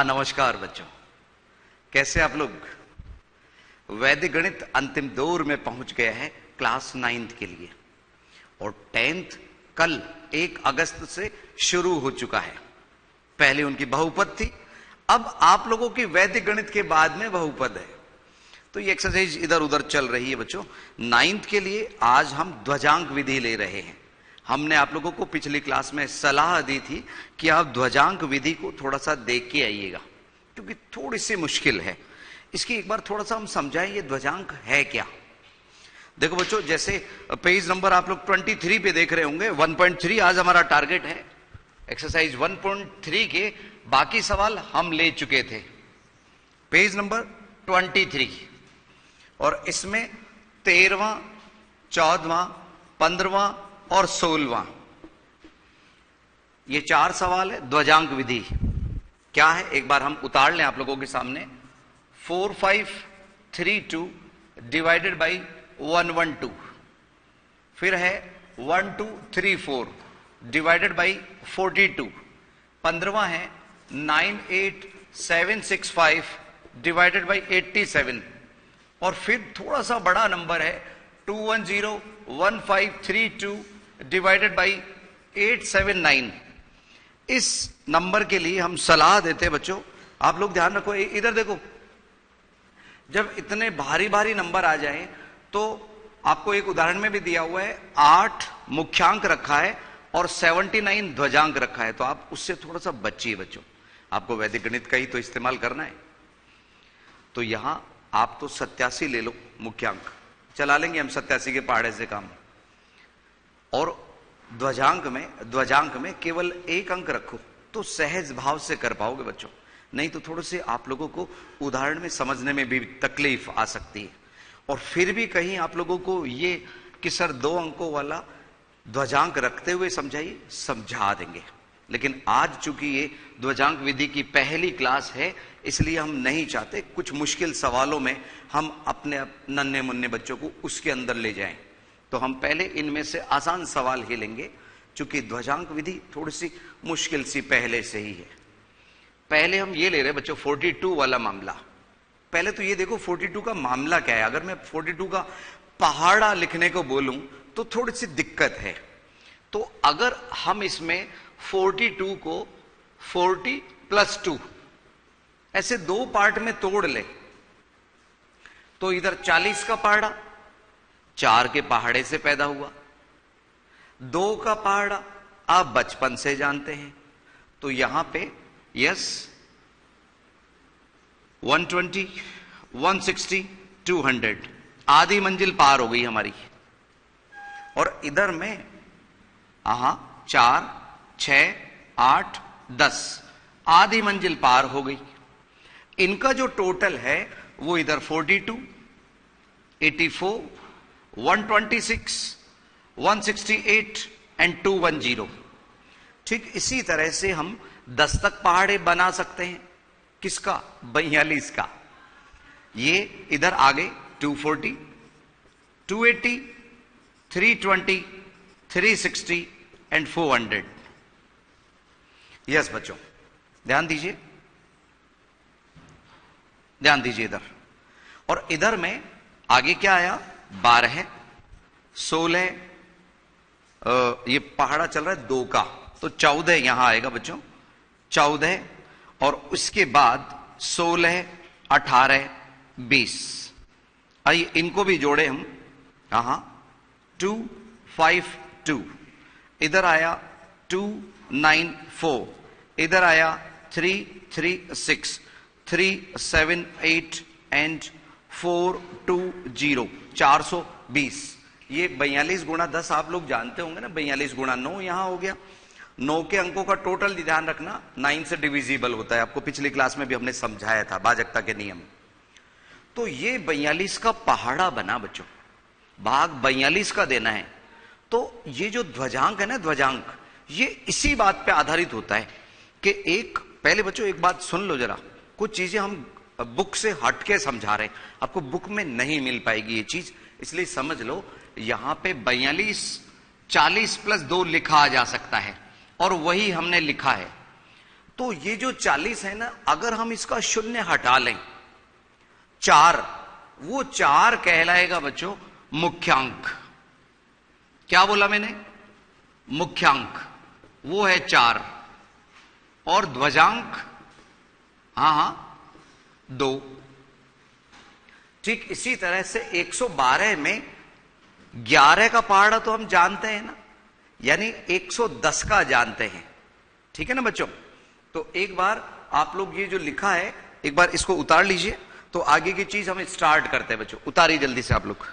नमस्कार बच्चों, कैसे आप लोग। वैदिक गणित अंतिम दौर में पहुंच गया है क्लास 9th के लिए, और 10th कल 1 अगस्त से शुरू हो चुका है। पहले उनकी बहुपद थी, अब आप लोगों की वैदिक गणित के बाद में बहुपद है। तो ये एक्सरसाइज इधर उधर चल रही है बच्चों। 9th के लिए आज हम ध्वजांक विधि ले रहे हैं। हमने आप लोगों को पिछली क्लास में सलाह दी थी कि आप ध्वजांक विधि को थोड़ा सा देख के आइएगा, क्योंकि थोड़ी सी मुश्किल है। इसकी एक बार थोड़ा सा हम समझाएं ये ध्वजांक है क्या। देखो बच्चों, जैसे पेज नंबर आप लोग 23 पे देख रहे होंगे। 1.3 आज हमारा टारगेट है। एक्सरसाइज 1.3 के बाकी सवाल हम ले चुके थे, पेज नंबर 23, और इसमें 13वां, 14वां, 15वां और 16वां ये 4 सवाल है। ध्वजांक विधि क्या है एक बार हम उतार लें आप लोगों के सामने। 4532 डिवाइडेड बाई 112, फिर है 1234 डिवाइडेड बाई 42, 15वां है 98765 डिवाइडेड बाई 87, और फिर थोड़ा सा बड़ा नंबर है 2101532 डिवाइडेड बाई 879। इस नंबर के लिए हम सलाह देते हैं बच्चों, आप लोग ध्यान रखो, इधर देखो। जब इतने भारी भारी नंबर आ जाए तो आपको एक उदाहरण में भी दिया हुआ है, 8 मुख्यांक रखा है और 79 ध्वजांक रखा है, तो आप उससे थोड़ा सा बचिए बच्चों। आपको वैदिक गणित का ही तो इस्तेमाल करना है। तो यहां आप तो 87 ले लो मुख्यांक, चला लेंगे हम 87 के पहाड़े से काम। और ध्वजांक में केवल 1 अंक रखो तो सहज भाव से कर पाओगे बच्चों, नहीं तो थोड़े से आप लोगों को उदाहरण में समझने में भी तकलीफ आ सकती है। और फिर भी कहीं आप लोगों को ये कि सर 2 अंकों वाला ध्वजांक रखते हुए समझाइए, समझा देंगे। लेकिन आज चूंकि ये ध्वजांक विधि की पहली क्लास है, इसलिए हम नहीं चाहते कुछ मुश्किल सवालों में हम अपने नन्हे मुन्ने बच्चों को उसके अंदर ले जाएं। तो हम पहले इनमें से आसान सवाल ही लेंगे, चूंकि ध्वजांक विधि थोड़ी सी मुश्किल सी पहले से ही है। पहले हम ये ले रहे बच्चों 42 वाला मामला। पहले तो ये देखो 42 का मामला क्या है। अगर मैं 42 का पहाड़ा लिखने को बोलूं तो थोड़ी सी दिक्कत है। तो अगर हम इसमें 42 को 40 + 2 ऐसे 2 पार्ट में तोड़ ले तो इधर 40 का पहाड़ा 4 के पहाड़े से पैदा हुआ, 2 का पहाड़ा आप बचपन से जानते हैं। तो यहां पे यस 120, 160, 200 आधी मंजिल पार हो गई हमारी। और इधर में 4, 6, 8, 10 आधी मंजिल पार हो गई। इनका जो टोटल है वो इधर 42, 84, 126, 168 एंड 210। ठीक इसी तरह से हम 10 तक पहाड़े बना सकते हैं। किसका? 42 का। ये इधर आगे 240, 280, 320, 360 एंड 400। यस बच्चों, ध्यान दीजिए, ध्यान दीजिए इधर। और इधर में आगे क्या आया? 12, 16, ये पहाड़ा चल रहा है 2 का, तो 14 यहां आएगा बच्चों, 14। और उसके बाद 16, 18, 20। आइए इनको भी जोड़े हम। 252, इधर आया 294, इधर आया 336, 378 एंड 420, 420। ये 42 गुणा 10 आप लोग जानते होंगे ना, 42 गुणा 9 यहां हो गया। 9 के अंकों का टोटल ध्यान रखना 9 से डिविजिबल होता है। आपको पिछली क्लास में भी हमने समझाया था भाजकता के नियम। तो ये 42 का पहाड़ा बना बच्चों, भाग 42 का देना है। तो ये जो ध्वजांक है ना, ध्वजांक, ये इसी बात पे आधारित होता है कि एक, पहले बच्चों एक बात सुन लो जरा, कुछ चीजें हम बुक से हटके समझा रहे हैं, आपको बुक में नहीं मिल पाएगी ये चीज, इसलिए समझ लो। यहां पे 42 40 + 2 लिखा जा सकता है, और वही हमने लिखा है। तो ये जो 40 है ना, अगर हम इसका शून्य हटा लें 4, वो 4 कहलाएगा बच्चों मुख्यांक। क्या बोला मैंने? मुख्यांक वो है 4, और ध्वजांक हां 2। ठीक इसी तरह से 112 में 11 का पहाड़ा तो हम जानते हैं ना, यानी 110 का जानते हैं। ठीक है ना बच्चों? तो एक बार आप लोग ये जो लिखा है एक बार इसको उतार लीजिए, तो आगे की चीज हम स्टार्ट करते हैं बच्चों। उतारिए जल्दी से आप लोग।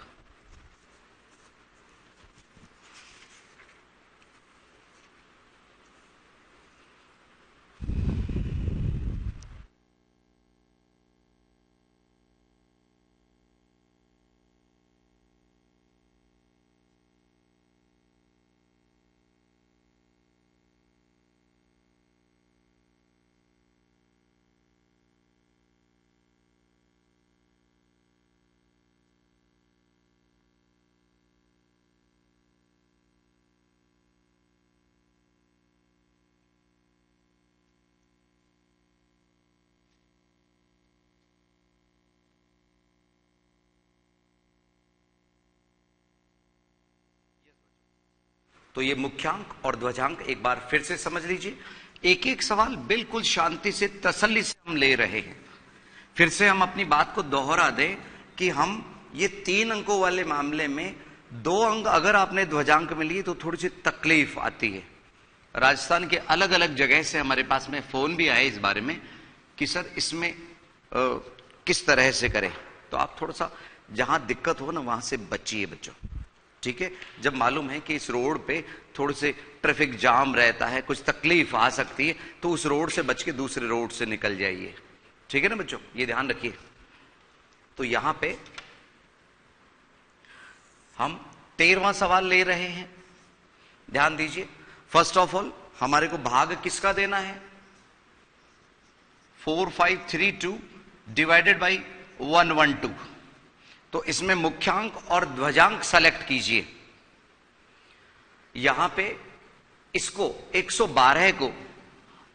तो ये मुख्यांक और ध्वजांक एक बार फिर से समझ लीजिए। एक एक सवाल बिल्कुल शांति से तसल्ली से हम ले रहे हैं। फिर से हम अपनी बात को दोहरा दें कि हम ये 3 अंकों वाले मामले में 2 अंक अगर आपने ध्वजांक में लिए तो थोड़ी सी तकलीफ आती है। राजस्थान के अलग अलग जगह से हमारे पास में फोन भी आए इस बारे में कि सर इसमें किस तरह से करें। तो आप थोड़ा सा जहां दिक्कत हो ना वहां से बचिए बच्चों। ठीक है? जब मालूम है कि इस रोड पे थोड़े से ट्रैफिक जाम रहता है, कुछ तकलीफ आ सकती है, तो उस रोड से बच के दूसरे रोड से निकल जाइए। ठीक है ना बच्चों? ये ध्यान रखिए। तो यहां पे हम 13वां सवाल ले रहे हैं, ध्यान दीजिए। फर्स्ट ऑफ ऑल हमारे को भाग किसका देना है? 4532 डिवाइडेड बाई 112। तो इसमें मुख्यांक और ध्वजांक सेलेक्ट कीजिए। यहां पे इसको 112 को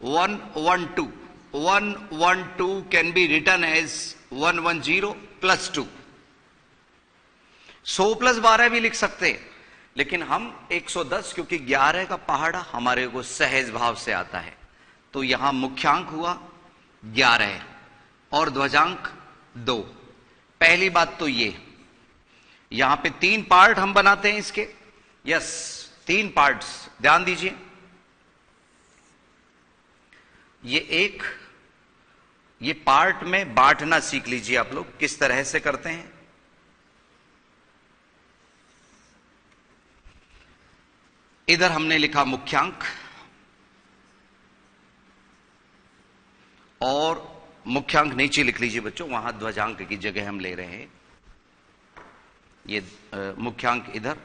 112 can be written as 110 plus 2। 100 plus 12 भी लिख सकते हैं, लेकिन हम 110 क्योंकि 11 का पहाड़ा हमारे को सहज भाव से आता है, तो यहां मुख्यांक हुआ 11 और ध्वजांक 2। पहली बात तो ये, यहां पे 3 पार्ट हम बनाते हैं इसके। यस, 3 पार्ट्स, ध्यान दीजिए। ये पार्ट में बांटना सीख लीजिए आप लोग किस तरह से करते हैं। इधर हमने लिखा मुख्यांक और मुख्यांक नीचे लिख लीजिए बच्चों, वहां ध्वजांक की जगह हम ले रहे हैं। ये मुख्यांक इधर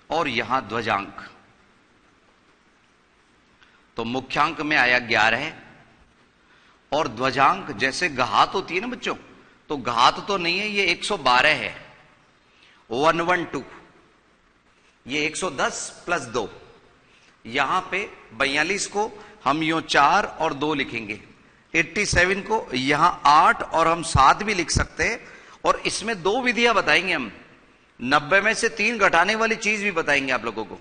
और यहां ध्वजांक। तो मुख्यांक में आया 11 और ध्वजांक जैसे घात होती है ना बच्चों, तो घात तो नहीं है, ये 112 है। 112 ये 110 प्लस 2। यहां पे 42 को हम यूं 4 और 2 लिखेंगे। 87 को यहां 8 और हम 7 भी लिख सकते हैं। और इसमें 2 विधियां बताएंगे हम, 90 में से 3 घटाने वाली चीज भी बताएंगे आप लोगों को।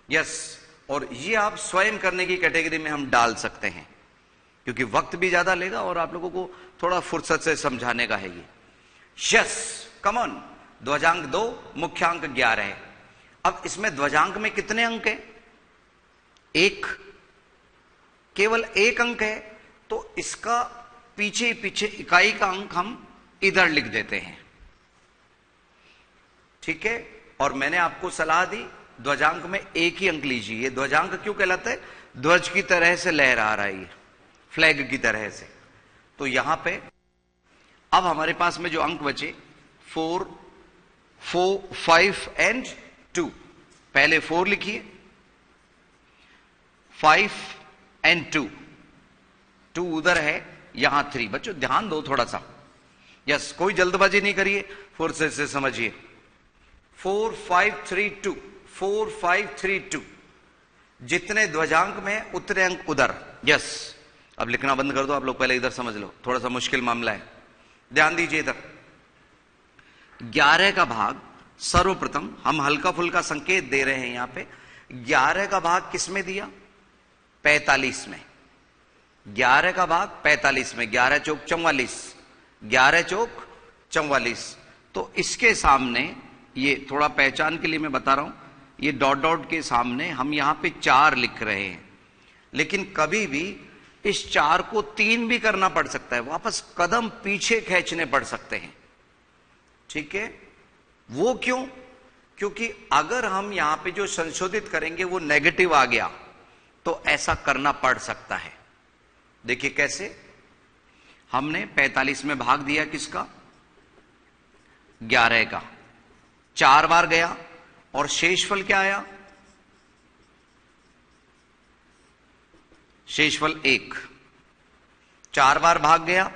यस, और ये आप स्वयं करने की कैटेगरी में हम डाल सकते हैं, क्योंकि वक्त भी ज्यादा लेगा और आप लोगों को थोड़ा फुर्सत से समझाने का है ये। Yes, come on. ध्वजांक 2, मुख्यांक 11 है। अब इसमें ध्वजांक में कितने अंक हैं? 1, केवल 1 अंक है, तो इसका पीछे पीछे इकाई का अंक हम इधर लिख देते हैं। ठीक है? और मैंने आपको सलाह दी ध्वजांक में 1 ही अंक लीजिए। ये ध्वजांक क्यों कहलाता है? ध्वज की तरह से लहरा रहा है, ये फ्लैग की तरह से। तो यहां पे अब हमारे पास में जो अंक बचे 4, 5 एंड 2। पहले 4 लिखिए, 5 एंड 2 उधर है, यहां 3। बच्चों ध्यान दो थोड़ा सा। यस, कोई जल्दबाजी नहीं करिए, फुर्सत से समझिए। 4 5 3 2, 4 5 3 2 जितने ध्वजांक में उतने अंक उधर। यस, अब लिखना बंद कर दो आप लोग, पहले इधर समझ लो, थोड़ा सा मुश्किल मामला है, ध्यान दीजिए इधर। 11 का भाग, सर्वप्रथम हम हल्का फुल्का संकेत दे रहे हैं यहां पे। 11 का भाग किस में दिया? 45 में। 11 का भाग 45 में, 11 चौक 44, 11 चौक 44। तो इसके सामने, ये थोड़ा पहचान के लिए मैं बता रहा हूं, ये डॉट डॉट के सामने हम यहां पे 4 लिख रहे हैं, लेकिन कभी भी इस 4 को 3 भी करना पड़ सकता है, वापस कदम पीछे खींचने पड़ सकते हैं, ठीक है? वो क्यों? क्योंकि अगर हम यहां पे जो संशोधित करेंगे वो नेगेटिव आ गया तो ऐसा करना पड़ सकता है। देखिए कैसे, हमने 45 में भाग दिया किसका? 11 का, 4 बार गया और शेषफल क्या आया? शेषफल 1। 4 बार भाग गया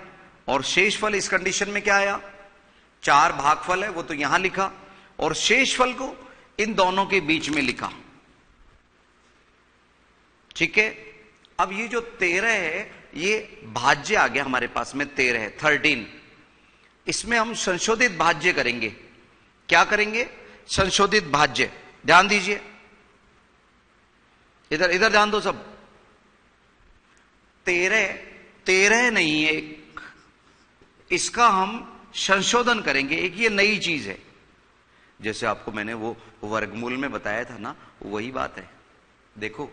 और शेषफल इस कंडीशन में क्या आया? 4 भागफल है वो तो यहां लिखा, और शेषफल को इन दोनों के बीच में लिखा, ठीक है? अब ये जो 13 है ये भाज्य आ गया हमारे पास में, 13 है, 13। इसमें हम संशोधित भाज्य करेंगे। क्या करेंगे? संशोधित भाज्य। ध्यान दीजिए इधर, इधर ध्यान दो सब। 13 नहीं है, इसका हम संशोधन करेंगे। एक ये नई चीज है, जैसे आपको मैंने वो वर्गमूल में बताया था ना, वही बात है। देखो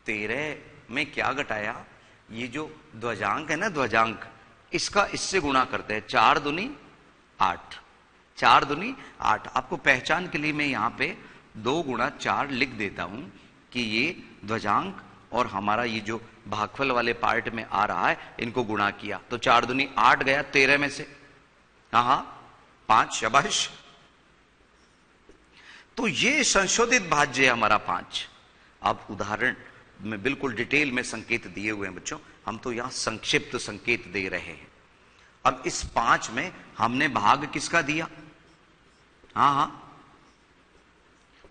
13 में क्या घटाया, ये जो ध्वजांक है ना, ध्वजांक, इसका इससे गुणा करते हैं, 4 दूनी 8, 4 दूनी 8। आपको पहचान के लिए मैं यहां पे 2 गुणा 4 लिख देता हूं कि ये ध्वजांक और हमारा ये जो भागफल वाले पार्ट में आ रहा है इनको गुणा किया तो 4 दूनी 8 गया 13 में से, हाँ 5, शाबाश। तो ये संशोधित भाज्य है हमारा 5। अब उदाहरण में बिल्कुल डिटेल में संकेत दिए हुए हैं बच्चों, हम तो यहां संक्षिप्त संकेत दे रहे हैं। अब इस 5 में हमने भाग किसका दिया? हाँ हाँ,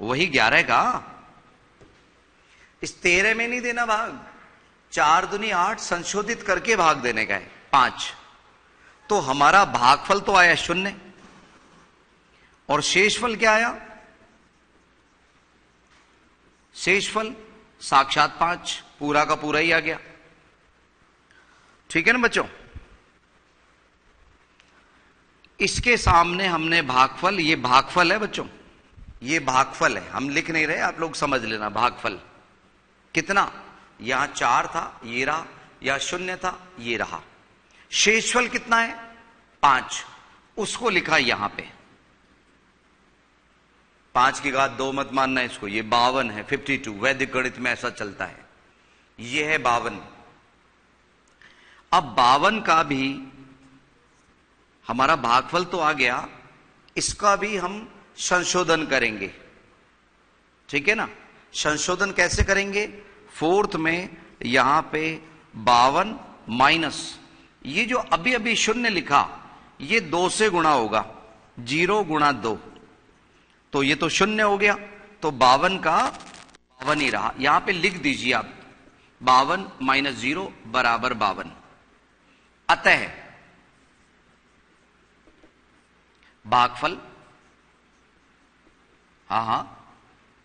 वही 11 का। इस 13 में नहीं देना भाग, 4 दूनी 8 संशोधित करके भाग देने का है 5। तो हमारा भागफल तो आया 0 और शेषफल क्या आया? शेषफल साक्षात 5, पूरा का पूरा ही आ गया, ठीक है ना बच्चों? इसके सामने हमने भागफल, ये भागफल है बच्चों, ये भागफल है, हम लिख नहीं रहे, आप लोग समझ लेना। भागफल कितना? यहां 4 था, ये रहा, या 0 था, ये रहा। शेषफल कितना है? 5, उसको लिखा यहां पे। 5 की घात 2 मत मानना इसको, ये 52 है, 52। वैदिक गणित में ऐसा चलता है, ये है 52। अब 52 का भी हमारा भागफल तो आ गया, इसका भी हम संशोधन करेंगे, ठीक है ना? संशोधन कैसे करेंगे? 4th में यहां पे 52 माइनस ये जो अभी अभी 0 लिखा, ये 2 से गुणा होगा, 0 गुणा 2, तो ये तो 0 हो गया, तो 52 का 52 ही रहा। यहां पे लिख दीजिए आप, 52 माइनस 0 बराबर 52। अतः भागफल, हाँ हाँ,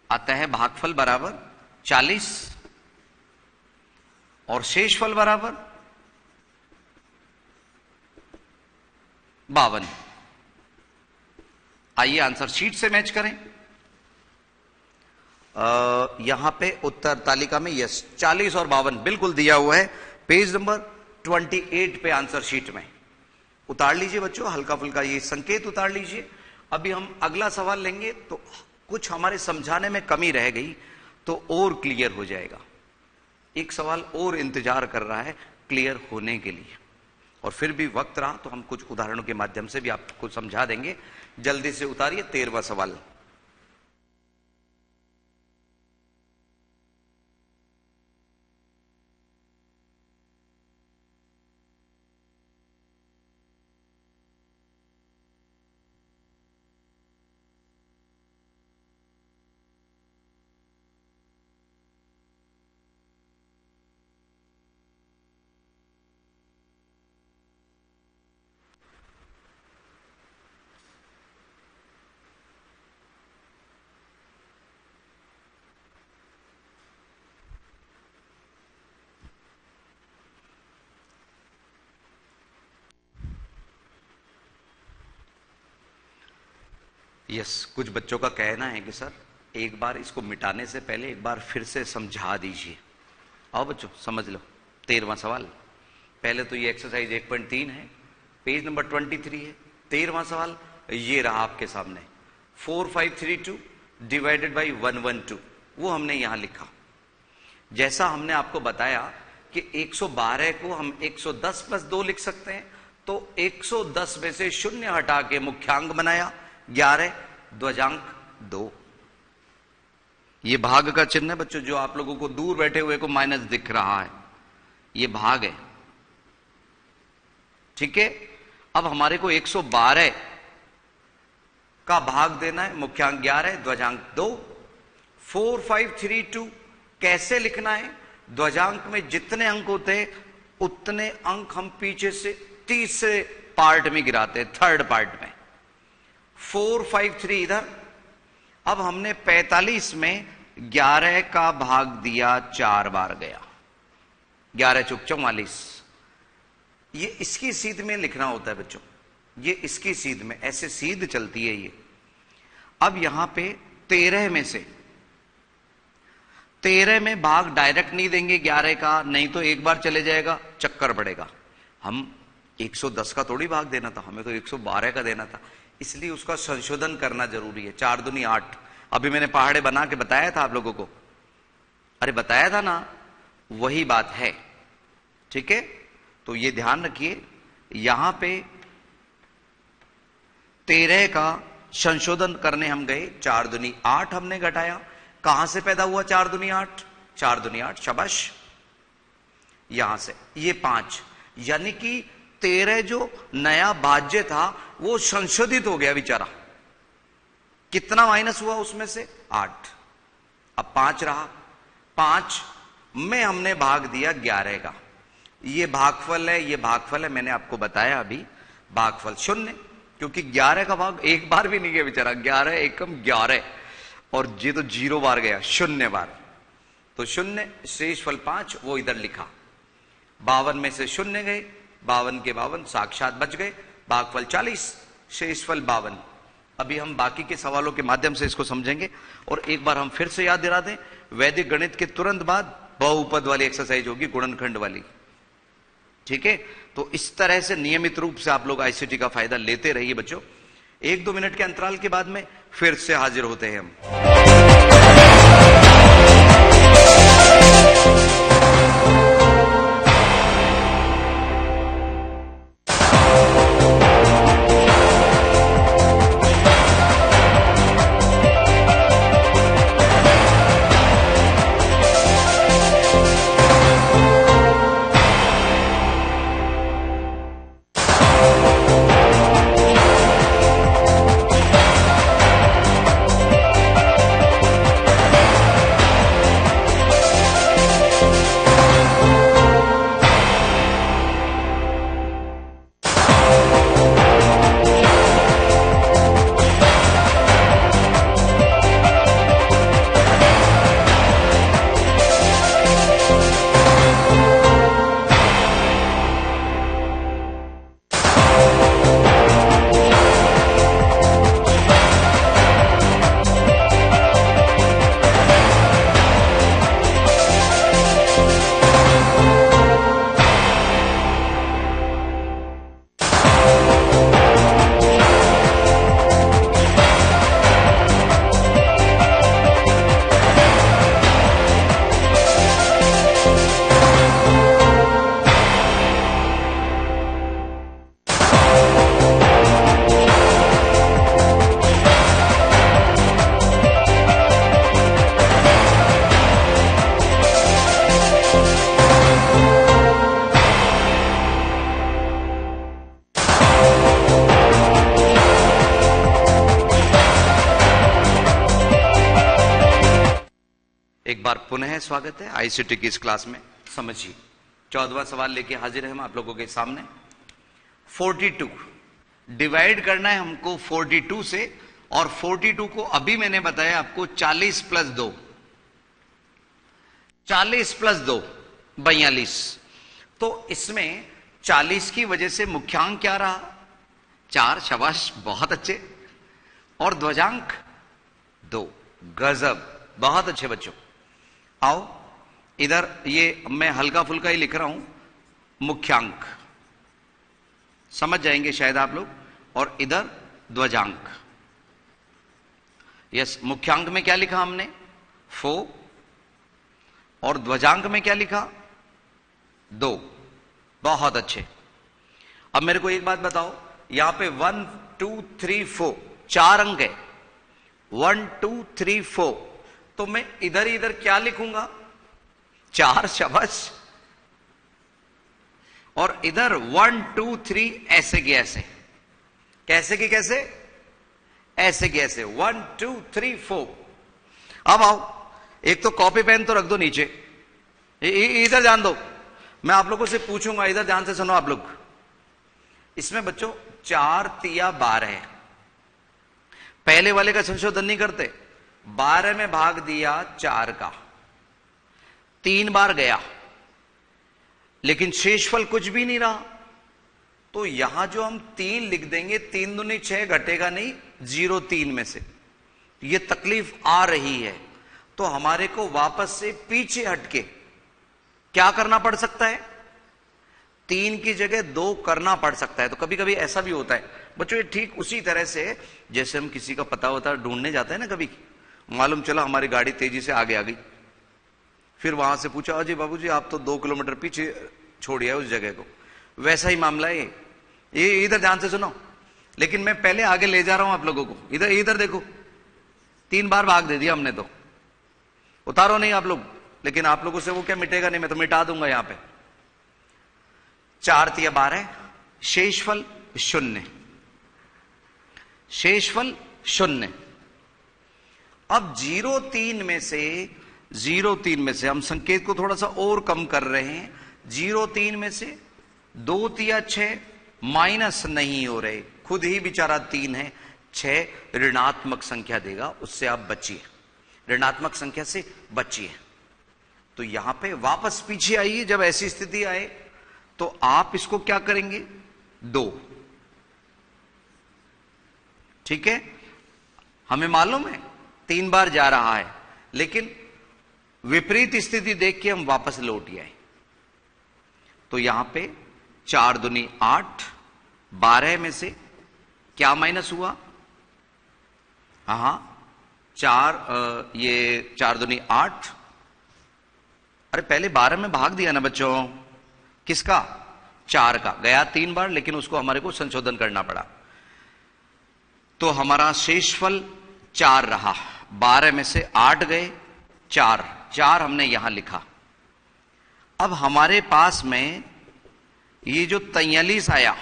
अतः भागफल बराबर 40 और शेषफल बराबर 52। आइए आंसर शीट से मैच करें। यहां पे उत्तर तालिका में यस 40 और 52 बिल्कुल दिया हुआ है, पेज नंबर 28 पे आंसर शीट में। उतार लीजिए बच्चों, हल्का फुल्का ये संकेत उतार लीजिए। अभी हम अगला सवाल लेंगे तो कुछ हमारे समझाने में कमी रह गई तो और क्लियर हो जाएगा। एक सवाल और इंतजार कर रहा है क्लियर होने के लिए, और फिर भी वक्त रहा तो हम कुछ उदाहरणों के माध्यम से भी आपको समझा देंगे। जल्दी से उतारिए 13वां सवाल। यस, कुछ बच्चों का कहना है कि सर एक बार इसको मिटाने से पहले एक बार फिर से समझा दीजिए। आओ बच्चों समझ लो। 13वां सवाल, पहले तो ये एक्सरसाइज 1.3 है, पेज नंबर 23 है। 13वां सवाल ये रहा आपके सामने, 4532 डिवाइडेड बाई 112, वो हमने यहां लिखा। जैसा हमने आपको बताया कि 112 को हम 110 प्लस 2 लिख सकते हैं, तो 110 में से शून्य हटा के मुख्यांक बनाया 11, ध्वजांक 2। ये भाग का चिन्ह है बच्चों, जो आप लोगों को दूर बैठे हुए को माइनस दिख रहा है, ये भाग है। ठीक है, अब हमारे को 112 का भाग देना है, मुख्यांक 11, ध्वजांक 2। 4532 कैसे लिखना है? ध्वजांक में जितने अंक होते हैं उतने अंक हम पीछे से तीसरे पार्ट में गिराते, थर्ड पार्ट में। 453 इधर। अब हमने 45 में 11 का भाग दिया, 4 बार गया, 11 चौक 44। ये इसकी सीध में लिखना होता है बच्चों, ये इसकी सीध में, ऐसे सीध चलती है ये। अब यहां पे 13 में से 13 में भाग डायरेक्ट नहीं देंगे 11 का, नहीं तो एक बार चले जाएगा, चक्कर पड़ेगा। हम 110 का थोड़ी भाग देना था, हमें तो 112 का देना था, इसलिए उसका संशोधन करना जरूरी है। 4 दूनी 8। अभी मैंने पहाड़े बना के बताया था आप लोगों को, अरे बताया था ना, वही बात है। ठीक है, तो ये ध्यान रखिए, यहां पे 13 का संशोधन करने हम गए, 4 दूनी 8 हमने घटाया। कहां से पैदा हुआ 4 दूनी 8? 4 दूनी 8, शाबाश, यहां से। ये 5, यानी कि 13 जो नया भाज्य था वो संशोधित हो गया बेचारा। कितना माइनस हुआ उसमें से? 8। अब 5 रहा, 5 में हमने भाग दिया 11 का। ये भागफल है, ये भागफल है, मैंने आपको बताया अभी, भागफल 0, क्योंकि 11 का भाग एक बार भी नहीं गया बेचारा, 11 एकम 11, और ये तो 0 बार गया, 0 बार, तो 0, शेषफल 5, वो इधर लिखा। 52 में से 0 गए, 52 के 52 साक्षात बच गए, भागफल 40, शेषफल 52। अभी हम बाकी के सवालों के माध्यम से इसको समझेंगे, और एक बार हम फिर से याद दिला दें, वैदिक गणित के तुरंत बाद बहुपद वाली एक्सरसाइज होगी, गुणनखंड वाली। ठीक है, तो इस तरह से नियमित रूप से आप लोग आईसीटी का फायदा लेते रहिए बच्चों। 1-2 मिनट के अंतराल के बाद में फिर से हाजिर होते हैं हम। एक बार पुनः स्वागत है आईसीटी की इस क्लास में। समझिए, 14वां सवाल लेके हाजिर है हम आप लोगों के सामने। 42 डिवाइड करना है हमको 42 से, और 42 को अभी मैंने बताया आपको 40 प्लस 2, 40 प्लस 2 42। तो इसमें 40 की वजह से मुख्यांक क्या रहा? 4, शाबाश, बहुत अच्छे। और ध्वजांक 2। गजब, बहुत अच्छे बच्चों। आओ इधर, ये मैं हल्का फुल्का ही लिख रहा हूं, मुख्यांक समझ जाएंगे शायद आप लोग, और इधर ध्वजांक। यस, मुख्यांक में क्या लिखा हमने 4, और ध्वजांक में क्या लिखा 2। बहुत अच्छे। अब मेरे को एक बात बताओ, यहां पे 1 2 3 4 4 अंक है, 1 2 3 4, तो मैं इधर ही इधर क्या लिखूंगा 4, शाबाश। और इधर 1 2 3 ऐसे के ऐसे, कैसे के कैसे, ऐसे के ऐसे, 1 2 3 4। अब आओ, एक तो कॉपी पेन तो रख दो नीचे, इधर ध्यान दो, मैं आप लोगों से पूछूंगा, इधर ध्यान से सुनो आप लोग। इसमें बच्चों 4 तिया 12 है। पहले वाले का संशोधन नहीं करते, 12 में भाग दिया 4 का, 3 बार गया, लेकिन शेषफल कुछ भी नहीं रहा। तो यहां जो हम 3 लिख देंगे, 3 दूनी 6, घटेगा नहीं 0 3 में से। ये तकलीफ आ रही है, तो हमारे को वापस से पीछे हटके क्या करना पड़ सकता है, 3 की जगह 2 करना पड़ सकता है। तो कभी कभी ऐसा भी होता है बच्चों, ये ठीक उसी तरह से जैसे हम किसी का पता वता ढूंढने जाते हैं ना, कभी मालूम चला हमारी गाड़ी तेजी से आगे आ गई, फिर वहां से पूछा अजय बाबूजी आप तो 2 किलोमीटर पीछे छोड़िए उस जगह को। वैसा ही मामला है ये। इधर ध्यान से सुनो, लेकिन मैं पहले आगे ले जा रहा हूं आप लोगों को। इधर इधर देखो, 3 बार भाग दे दिया हमने, तो उतारो नहीं आप लोग, लेकिन आप लोगों से वो क्या मिटेगा नहीं, मैं तो मिटा दूंगा यहां पे। 4 तिया 12, शेषफल 0, शेषफल 0। अब 0 3 में से, 0 3 में से हम संकेत को थोड़ा सा और कम कर रहे हैं। 0 3 में से 2 तिया 6, माइनस नहीं हो रहे, खुद ही बेचारा 3 है, 6 ऋणात्मक संख्या देगा, उससे आप बचिए, ऋणात्मक संख्या से बचिए। तो यहां पे वापस पीछे आइए, जब ऐसी स्थिति आए तो आप इसको क्या करेंगे 2, ठीक है। हमें मालूम है 3 बार जा रहा है, लेकिन विपरीत स्थिति देख के हम वापस लौट आए। तो यहां पे 4 दूनी 8, 12 में से क्या माइनस हुआ, हाँ 4, ये 4 दूनी 8, अरे पहले 12 में भाग दिया ना बच्चों, किसका 4 का, गया 3 बार, लेकिन उसको हमारे को संशोधन करना पड़ा। तो हमारा शेषफल 4 रहा, 12 में से 8 गए, 4 हमने यहां लिखा। अब हमारे पास में ये जो 43 आया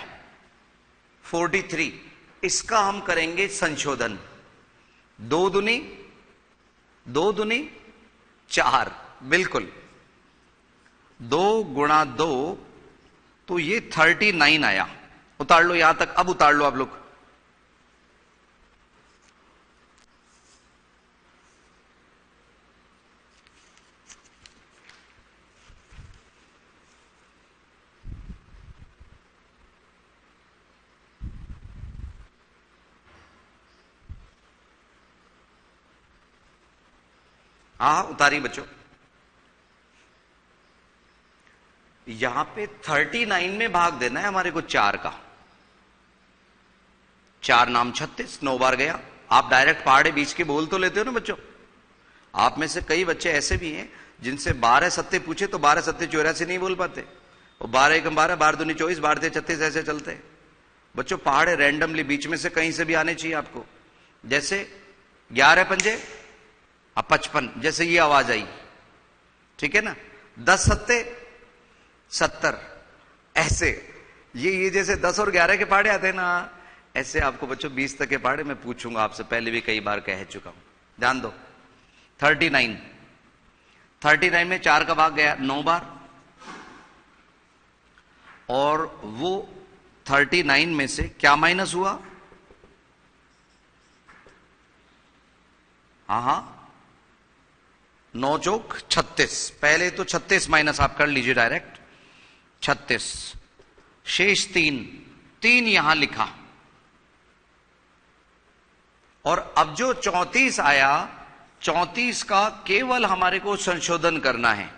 43, इसका हम करेंगे संशोधन। 2 दूनी 4, बिल्कुल 2 गुणा 2, तो ये 39 आया। उतार लो यहां तक, अब उतार लो आप लोग। हाँ उतारी बच्चों। यहां पे 39 में भाग देना है हमारे को 4 का, 4 नाम 36, 9 बार गया। आप डायरेक्ट पहाड़े बीच के बोल तो लेते हो ना बच्चों। आप में से कई बच्चे ऐसे भी हैं जिनसे 12 सत्ते पूछे तो 12 सत्ते 84 नहीं बोल पाते, और 12 एकम 12, 12 दूनी 24, 12 तेरह 36 ऐसे चलते हैं बच्चों। पहाड़े रैंडमली बीच में से कहीं से भी आने चाहिए आपको। जैसे 11 पंजे 55, जैसे ये आवाज आई, ठीक है ना। 10 सत्ते 70, ऐसे ये जैसे 10 और 11 के पहाड़े आते हैं ना, ऐसे आपको बच्चों 20 तक के पहाड़े मैं पूछूंगा आपसे, पहले भी कई बार कह चुका हूं, ध्यान दो। 39 में 4 का भाग गया 9 बार, और वो 39 में से क्या माइनस हुआ, हाँ 9 चौक 36, पहले तो 36 माइनस आप कर लीजिए डायरेक्ट, 36, शेष 3 यहां लिखा, और अब जो 34 आया, 34 का केवल हमारे को संशोधन करना है।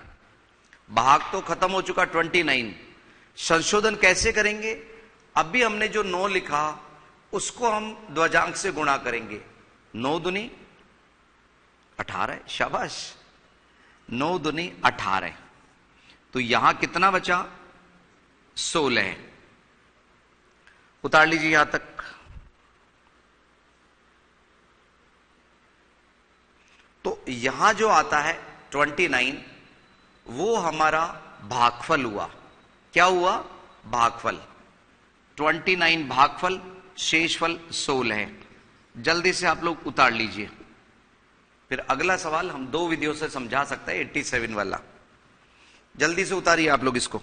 भाग तो खत्म हो चुका 29, संशोधन कैसे करेंगे? अब भी हमने जो 9 लिखा उसको हम ध्वजांक से गुणा करेंगे। 9 दूनी 18, शाबाश, 9 दूनी 18। तो यहां कितना बचा? 16। उतार लीजिए यहां तक। तो यहां जो आता है 29, वो हमारा भागफल हुआ। क्या हुआ? भागफल। 29 भागफल, शेषफल 16 है। जल्दी से आप लोग उतार लीजिए। फिर अगला सवाल हम 2 विधियों से समझा सकते हैं, 87 वाला। जल्दी से उतारिए आप लोग इसको।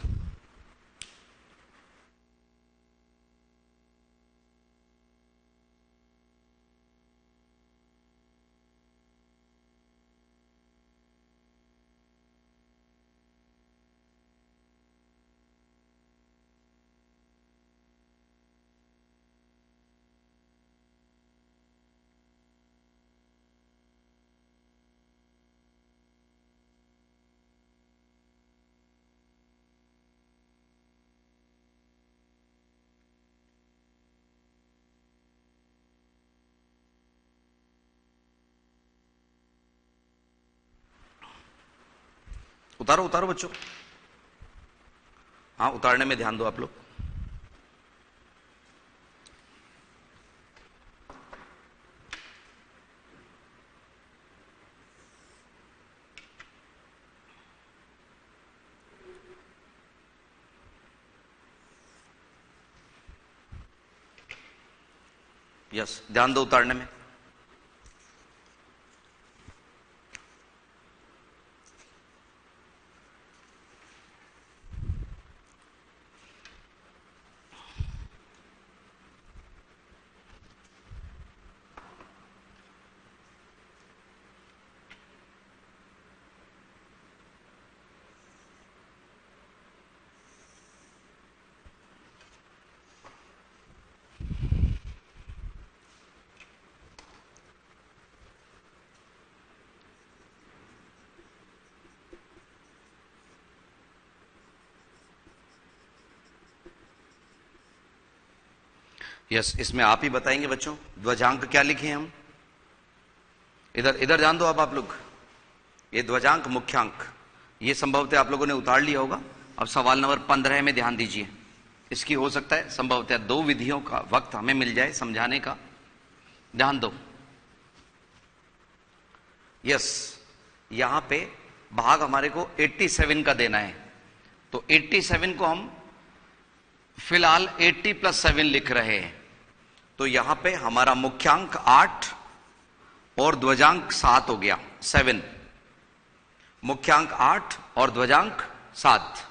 उतारो उतारो बच्चों। हाँ, उतारने में ध्यान दो आप लोग। यस, ध्यान दो उतारने में। यस, इसमें आप ही बताएंगे बच्चों, ध्वजांक क्या लिखे हम? इधर इधर ध्यान दो आप लोग। ये ध्वजांक, मुख्यांक, ये संभवतः आप लोगों ने उतार लिया होगा। अब सवाल नंबर 15 में ध्यान दीजिए। इसकी हो सकता है संभवतः 2 विधियों का वक्त हमें मिल जाए समझाने का। ध्यान दो। यस, यहां पे भाग हमारे को 87 का देना है। तो 87 को हम फिलहाल 80 + 7 लिख रहे हैं। तो यहां पे हमारा मुख्यांक 8 और ध्वजांक 7 हो गया, 7। मुख्यांक 8 और ध्वजांक 7।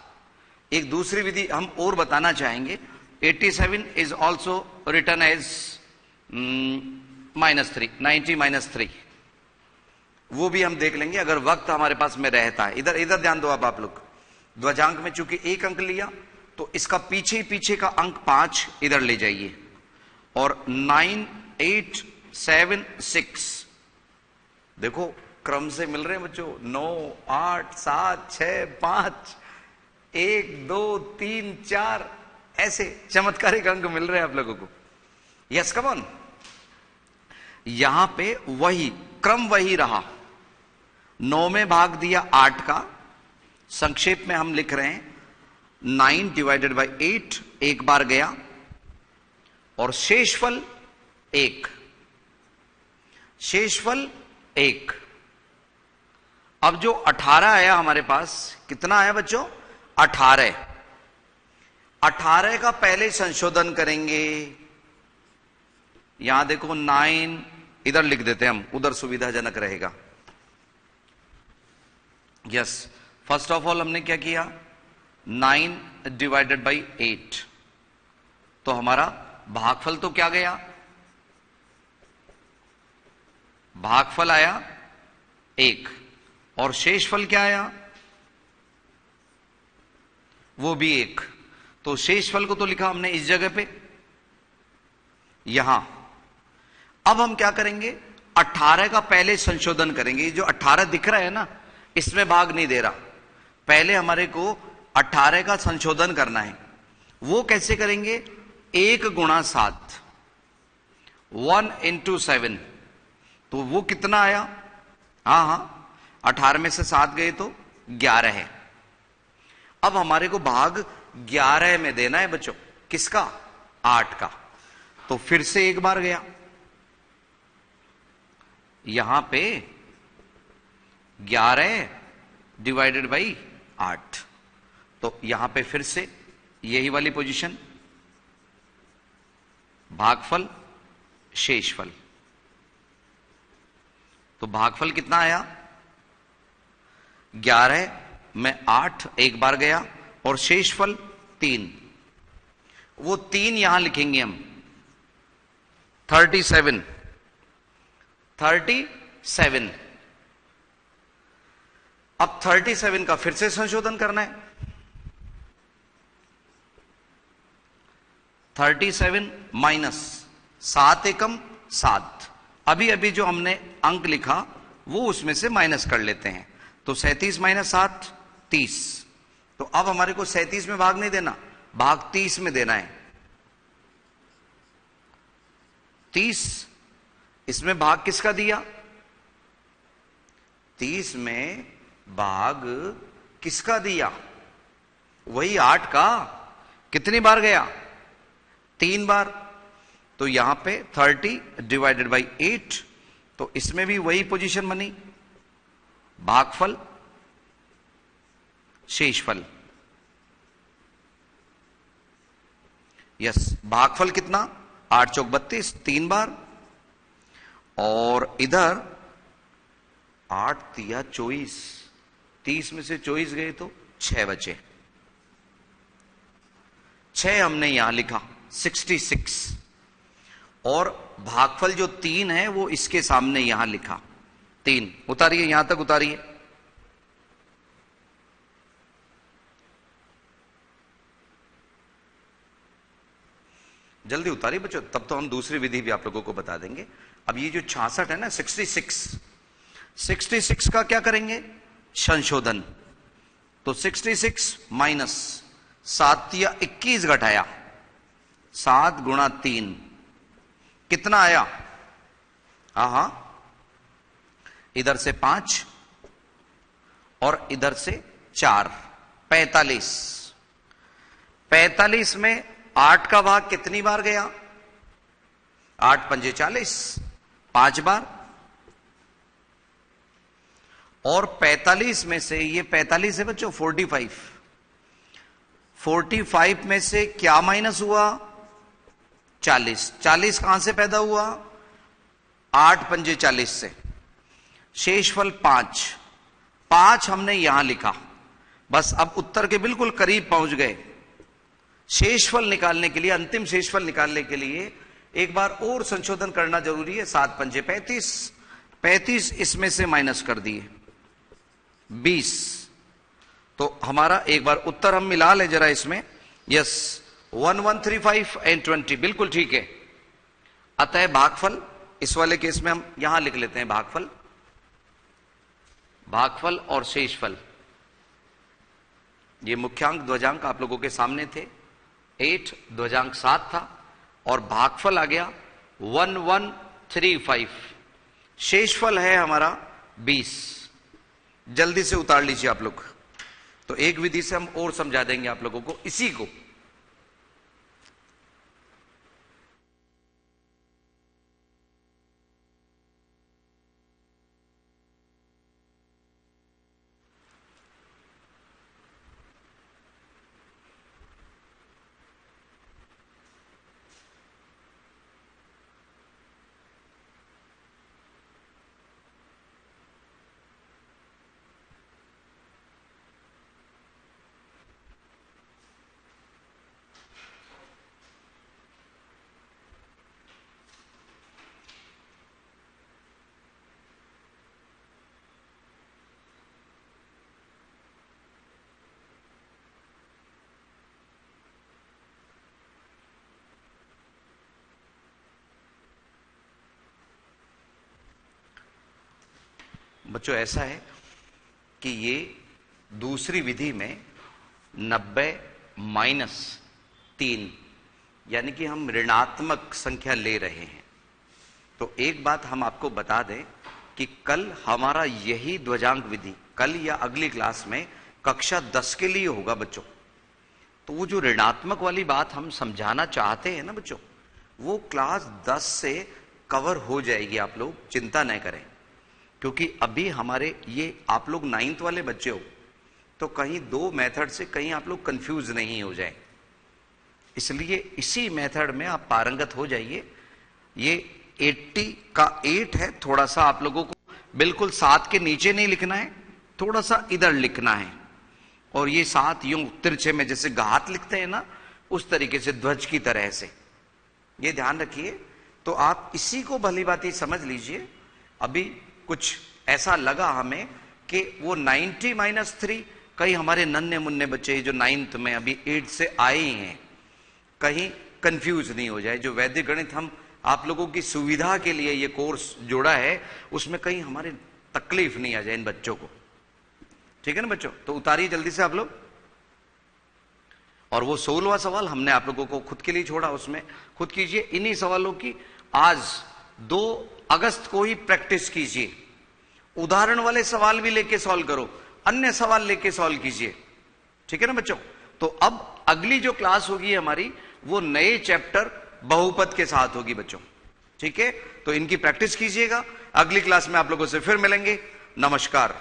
एक दूसरी विधि हम और बताना चाहेंगे। 87 इज ऑल्सो रिटर्न एज -3, 90 - 3। वो भी हम देख लेंगे अगर वक्त हमारे पास में रहता है। इधर इधर ध्यान दो आप लोग। ध्वजांक में चूंकि 1 अंक लिया, तो इसका पीछे पीछे का अंक 5 इधर ले जाइए। और 9, 8, 7, 6 देखो क्रम से मिल रहे हैं बच्चों। 9, 8, 7, 6, 5, 1, 2, 3, 4 ऐसे चमत्कारिक अंक मिल रहे हैं आप लोगों को। Yes, come on. यहां पे वही क्रम वही रहा। 9 में भाग दिया 8 का। संक्षेप में हम लिख रहे हैं 9 / 8 एक बार गया और शेषफल 1। शेषफल 1। अब जो 18 आया हमारे पास, कितना आया बच्चों? 18। 18 का पहले संशोधन करेंगे। यहां देखो 9 इधर लिख देते हैं हम, उधर सुविधाजनक रहेगा। यस, फर्स्ट ऑफ ऑल हमने क्या किया? 9 / 8। तो हमारा भागफल तो क्या गया? भागफल आया 1 और शेषफल क्या आया? वो भी 1। तो शेषफल को तो लिखा हमने इस जगह पे, यहां। अब हम क्या करेंगे, 18 का पहले संशोधन करेंगे। ये जो 18 दिख रहा है ना, इसमें भाग नहीं दे रहा। पहले हमारे को 18 का संशोधन करना है। वो कैसे करेंगे, 1 गुणा 7, 1 इंटू 7, तो वो कितना आया, हाँ हाँ 18 में से 7 गए तो 11 है। अब हमारे को भाग 11 में देना है बच्चों, किसका, 8 का। तो फिर से एक बार गया, यहां पे 11 डिवाइडेड बाई 8, तो यहां पे फिर से यही वाली पोजीशन, भागफल शेषफल। तो भागफल कितना आया, 11 में 8 एक बार गया, और शेषफल 3। वो 3 यहां लिखेंगे हम, 37। अब 37 का फिर से संशोधन करना है। 37 माइनस 7 एकम 7, अभी अभी जो हमने अंक लिखा वो उसमें से माइनस कर लेते हैं। तो 37 माइनस 7 30। तो अब हमारे को 37 में भाग नहीं देना, भाग 30 में देना है। 30, इसमें भाग किसका दिया, 30 में भाग किसका दिया, वही 8 का। कितनी बार गया, 3 बार। तो यहां पे 30 डिवाइडेड बाई 8, तो इसमें भी वही पोजीशन बनी, भागफल शेषफल। यस, भागफल कितना, 8 चौक 32, 3 बार। और इधर 8 तिया 24, 30 में से 24 गए तो 6 बचे। 6 हमने यहां लिखा 66, और भागफल जो 3 है वो इसके सामने यहां लिखा 3। उतारिए, यहां तक उतारिए। जल्दी उतारिए बच्चों, तब तो हम दूसरी विधि भी आप लोगों को बता देंगे। अब ये जो 66 है ना, 66 का क्या करेंगे, संशोधन। तो 66 माइनस 7 या 21 घटाया, 7 गुणा 3 कितना आया, हाँ इधर से 5 और इधर से 4, 45। 45 में 8 का भाग कितनी बार गया, 8 पंजे 40, 5 बार। और 45 में से, ये 45 है बच्चों, 45 में से क्या माइनस हुआ, 40। 40 कहां से पैदा हुआ, 8 पंजे 40 से। शेषफल 5 हमने यहां लिखा। बस अब उत्तर के बिल्कुल करीब पहुंच गए। शेषफल निकालने के लिए, अंतिम शेषफल निकालने के लिए एक बार और संशोधन करना जरूरी है। 7 पंजे 35, 35 इसमें से माइनस कर दिए 20। तो हमारा एक बार उत्तर हम मिला ले जरा इसमें। यस, 1135 एंड 20 बिल्कुल ठीक है। अतः भागफल, इस वाले केस में हम यहां लिख लेते हैं भागफल और शेषफल। ये मुख्यांक ध्वजांक आप लोगों के सामने थे, 8 ध्वजांक 7 था, और भागफल आ गया 1135। शेषफल है हमारा 20। जल्दी से उतार लीजिए आप लोग। तो एक विधि से हम और समझा देंगे आप लोगों को इसी को। बच्चों ऐसा है कि ये दूसरी विधि में 90 माइनस 3 यानी कि हम ऋणात्मक संख्या ले रहे हैं। तो एक बात हम आपको बता दें कि कल हमारा यही ध्वजांक विधि कल या अगली क्लास में कक्षा 10 के लिए होगा बच्चों। तो वो जो ऋणात्मक वाली बात हम समझाना चाहते हैं ना बच्चों, वो क्लास 10 से कवर हो जाएगी, आप लोग चिंता न करें। क्योंकि अभी हमारे ये आप लोग 9th वाले बच्चे हो, तो कहीं 2 मेथड से कहीं आप लोग कंफ्यूज नहीं हो जाए, इसलिए इसी मेथड में आप पारंगत हो जाइए। ये 80 का 8 है, थोड़ा सा आप लोगों को बिल्कुल 7 के नीचे नहीं लिखना है, थोड़ा सा इधर लिखना है। और ये 7 यूं तिरछे में जैसे घात लिखते हैं ना, उस तरीके से ध्वज की तरह से, ये ध्यान रखिए। तो आप इसी को भली भांति समझ लीजिए। अभी कुछ ऐसा लगा हमें कि वो 90 माइनस 3 कहीं हमारे नन्हे मुन्ने बच्चे जो 9th में अभी 8 से आए हैं कहीं कंफ्यूज नहीं हो जाए। जो वैदिक गणित हम आप लोगों की सुविधा के लिए ये कोर्स जोड़ा है, उसमें कहीं हमारे तकलीफ नहीं आ जाए इन बच्चों को। ठीक है ना बच्चों? तो उतारिए जल्दी से आप लोग। और वो 16वां सवाल हमने आप लोगों को खुद के लिए छोड़ा, उसमें खुद कीजिए। इन्हीं सवालों की आज 2 अगस्त को ही प्रैक्टिस कीजिए। उदाहरण वाले सवाल भी लेके सॉल्व करो, अन्य सवाल लेके सॉल्व कीजिए। ठीक है ना बच्चों? तो अब अगली जो क्लास होगी हमारी, वो नए चैप्टर बहुपद के साथ होगी बच्चों। ठीक है? तो इनकी प्रैक्टिस कीजिएगा। अगली क्लास में आप लोगों से फिर मिलेंगे। नमस्कार।